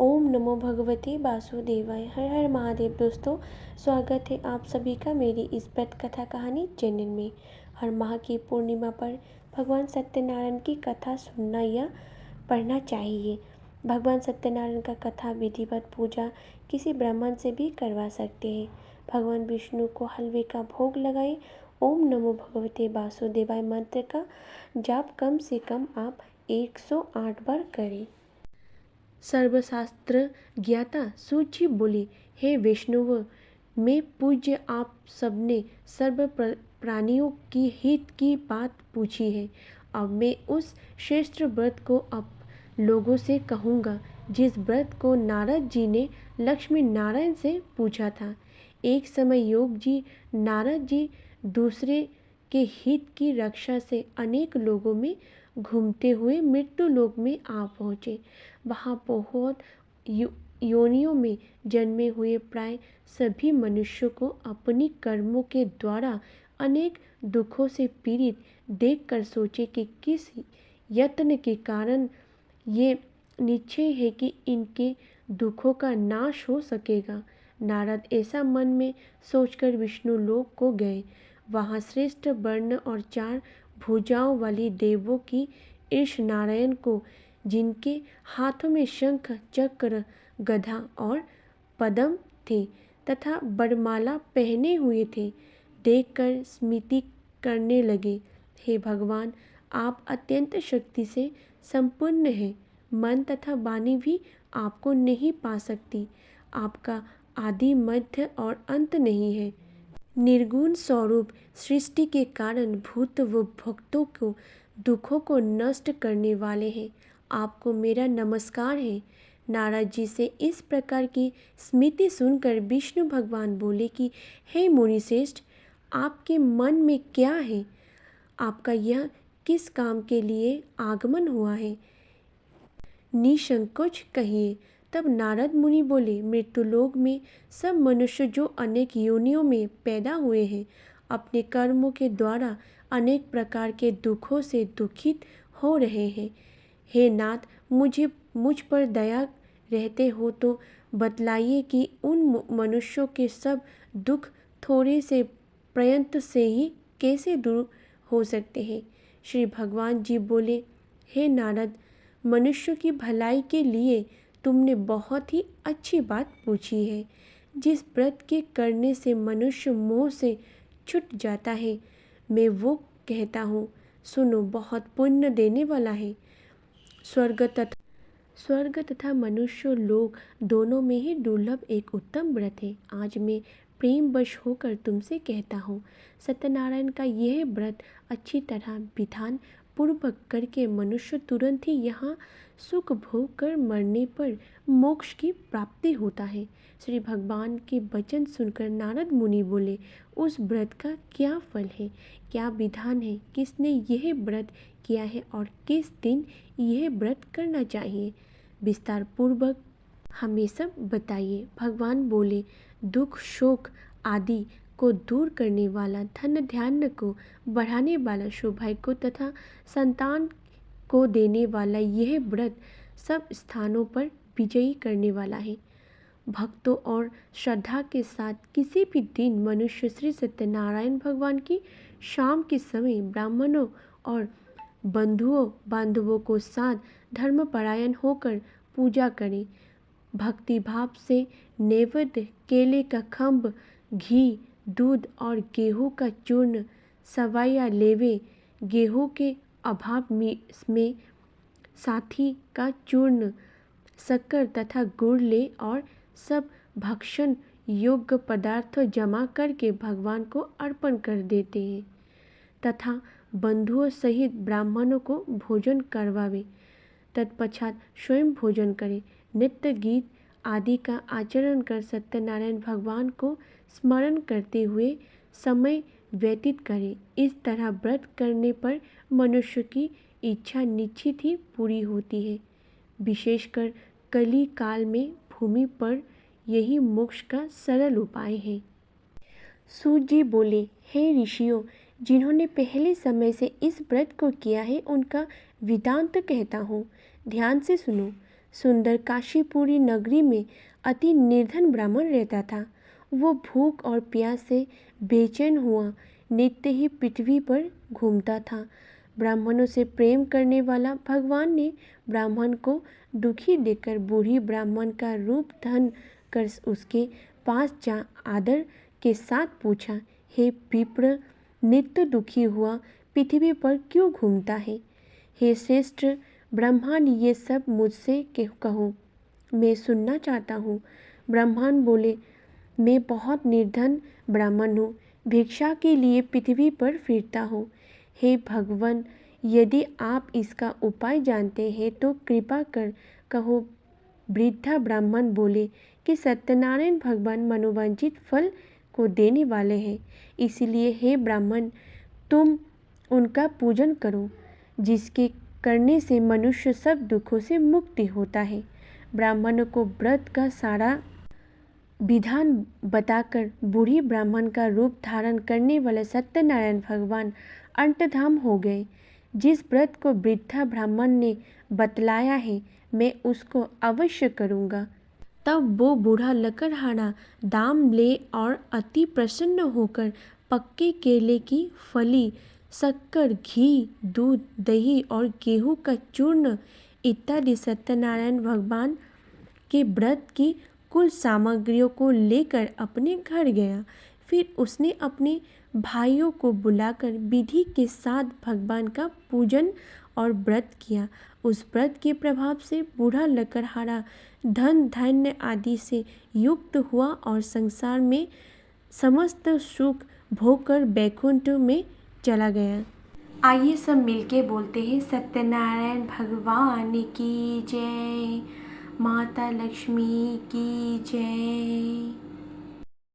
ओम नमो भगवते वासुदेवाय। हर हर महादेव। दोस्तों, स्वागत है आप सभी का मेरी इस व्रत कथा कहानी चैनल में। हर माह की पूर्णिमा पर भगवान सत्यनारायण की कथा सुनना या पढ़ना चाहिए। भगवान सत्यनारायण का कथा विधिवत पूजा किसी ब्राह्मण से भी करवा सकते हैं। भगवान विष्णु को हलवे का भोग लगाए। ओम नमो भगवते वासुदेवाय मंत्र का जाप कम से कम आप 108 बार करें। सर्वशास्त्र ज्ञाता सूत जी बोले, हे वैष्णव, मैं पूज्य आप सबने सर्व प्राणियों की हित की बात पूछी है। अब मैं उस श्रेष्ठ व्रत को अब लोगों से कहूँगा जिस व्रत को नारद जी ने लक्ष्मी नारायण से पूछा था। एक समय योग जी नारद जी दूसरे के हित की रक्षा से अनेक लोगों में घूमते हुए मृत्यु लोक में आ पहुँचे। वहाँ बहुत योनियों में जन्मे हुए प्राय सभी मनुष्यों को अपनी कर्मों के द्वारा अनेक दुखों से पीड़ित देखकर सोचे कि किस यत्न के कारण ये निश्चय है कि इनके दुखों का नाश हो सकेगा। नारद ऐसा मन में सोचकर विष्णु लोक को गए। वहाँ श्रेष्ठ वर्ण और 4 भुजाओं वाली देवों की ईश नारायण को, जिनके हाथों में शंख चक्र गदा और पद्म थे तथा वरमाला पहने हुए थे, देखकर स्मृति करने लगे। हे भगवान, आप अत्यंत शक्ति से संपन्न हैं। मन तथा वाणी भी आपको नहीं पा सकती। आपका आदि मध्य और अंत नहीं है। निर्गुण स्वरूप सृष्टि के कारण भूत व भक्तों को दुखों को नष्ट करने वाले हैं। आपको मेरा नमस्कार है। नारद जी से इस प्रकार की स्मृति सुनकर विष्णु भगवान बोले कि हे मुनिश्रेष्ठ, आपके मन में क्या है? आपका यह किस काम के लिए आगमन हुआ है? निसंकोच कहिए। तब नारद मुनि बोले, मृत्युलोक में सब मनुष्य जो अनेक योनियों में पैदा हुए हैं, अपने कर्मों के द्वारा अनेक प्रकार के दुखों से दुखित हो रहे हैं। हे नाथ, मुझ पर दया रहते हो तो बतलाइए कि उन मनुष्यों के सब दुख थोड़े से प्रयत्न से ही कैसे दूर हो सकते हैं। श्री भगवान जी बोले, हे नारद, मनुष्य की भलाई के लिए तुमने बहुत ही अच्छी बात पूछी है। जिस व्रत के करने से मनुष्य मोह से छूट जाता है, मैं वो कहता हूँ, सुनो, बहुत पुण्य देने वाला है। स्वर्ग तथा मनुष्य लोक दोनों में ही दुर्लभ एक उत्तम व्रत है। आज मैं प्रेमवश होकर तुमसे कहता हूँ, सत्यनारायण का यह व्रत अच्छी तरह विधान पूर्वक करके मनुष्य तुरंत ही यहाँ सुख भोग कर मरने पर मोक्ष की प्राप्ति होता है। श्री भगवान के वचन सुनकर नारद मुनि बोले, उस व्रत का क्या फल है, क्या विधान है, किसने यह व्रत किया है और किस दिन यह व्रत करना चाहिए? विस्तार पूर्वक हमें सब बताइए। भगवान बोले, दुख शोक आदि को दूर करने वाला, धन धान्य को बढ़ाने वाला, सौभाग्य को तथा संतान को देने वाला यह व्रत सब स्थानों पर विजयी करने वाला है। भक्तों और श्रद्धा के साथ किसी भी दिन मनुष्य श्री सत्यनारायण भगवान की शाम के समय ब्राह्मणों और बंधुओं बांधवों को साथ धर्मपरायण होकर पूजा करें। भक्ति भाव से नैवेद्य केले का खम्भ, घी, दूध और गेहूं का चूर्ण सवाया लेवे। गेहूं के अभाव में साथी का चूर्ण, शक्कर तथा गुड़ ले और सब भक्षण योग्य पदार्थ जमा करके भगवान को अर्पण कर देते हैं तथा बंधुओं सहित ब्राह्मणों को भोजन करवावे। तत्पश्चात स्वयं भोजन करें। नृत्य गीत आदि का आचरण कर सत्यनारायण भगवान को स्मरण करते हुए समय व्यतीत करें। इस तरह व्रत करने पर मनुष्य की इच्छा निश्चित ही पूरी होती है। विशेषकर कली काल में भूमि पर यही मोक्ष का सरल उपाय है। सूत जी बोले, हे ऋषियों, जिन्होंने पहले समय से इस व्रत को किया है, उनका वेदांत कहता हूँ, ध्यान से सुनो। सुंदर काशीपुरी नगरी में अति निर्धन ब्राह्मण रहता था। वो भूख और प्यास से बेचैन हुआ नित्य ही पृथ्वी पर घूमता था। ब्राह्मणों से प्रेम करने वाला भगवान ने ब्राह्मण को दुखी देखकर बूढ़ी ब्राह्मण का रूप धन कर उसके पास जा आदर के साथ पूछा, हे विप्र, नित्य दुखी हुआ पृथ्वी पर क्यों घूमता है? हे श्रेष्ठ ब्रह्मांड, ये सब मुझसे कहो, मैं सुनना चाहता हूँ। ब्रह्मांड बोले, मैं बहुत निर्धन ब्राह्मण हूँ, भिक्षा के लिए पृथ्वी पर फिरता हूँ। हे भगवान, यदि आप इसका उपाय जानते हैं तो कृपा कर कहो। वृद्धा ब्राह्मण बोले कि सत्यनारायण भगवान मनोवांछित फल को देने वाले हैं, इसलिए हे ब्राह्मण, तुम उनका पूजन करो, जिसके करने से मनुष्य सब दुखों से मुक्ति होता है। ब्राह्मणों को व्रत का सारा विधान बताकर बूढ़ी ब्राह्मण का रूप धारण करने वाले सत्यनारायण भगवान अंतर्धान हो गए। जिस व्रत को वृद्धा ब्राह्मण ने बतलाया है, मैं उसको अवश्य करूँगा। तब वो बूढ़ा लकड़हारा दाम ले और अति प्रसन्न होकर पक्के केले की फली, शक्कर, घी, दूध, दही और गेहूं का चूर्ण इत्यादि सत्यनारायण भगवान के व्रत की कुल सामग्रियों को लेकर अपने घर गया। फिर उसने अपने भाइयों को बुलाकर विधि के साथ भगवान का पूजन और व्रत किया। उस व्रत के प्रभाव से बूढ़ा लकड़हारा धन धान्य आदि से युक्त हुआ और संसार में समस्त सुख भोगकर वैकुंठ में चला गया। आइए सब मिलके बोलते हैं, सत्यनारायण भगवान की जय, माता लक्ष्मी की जय।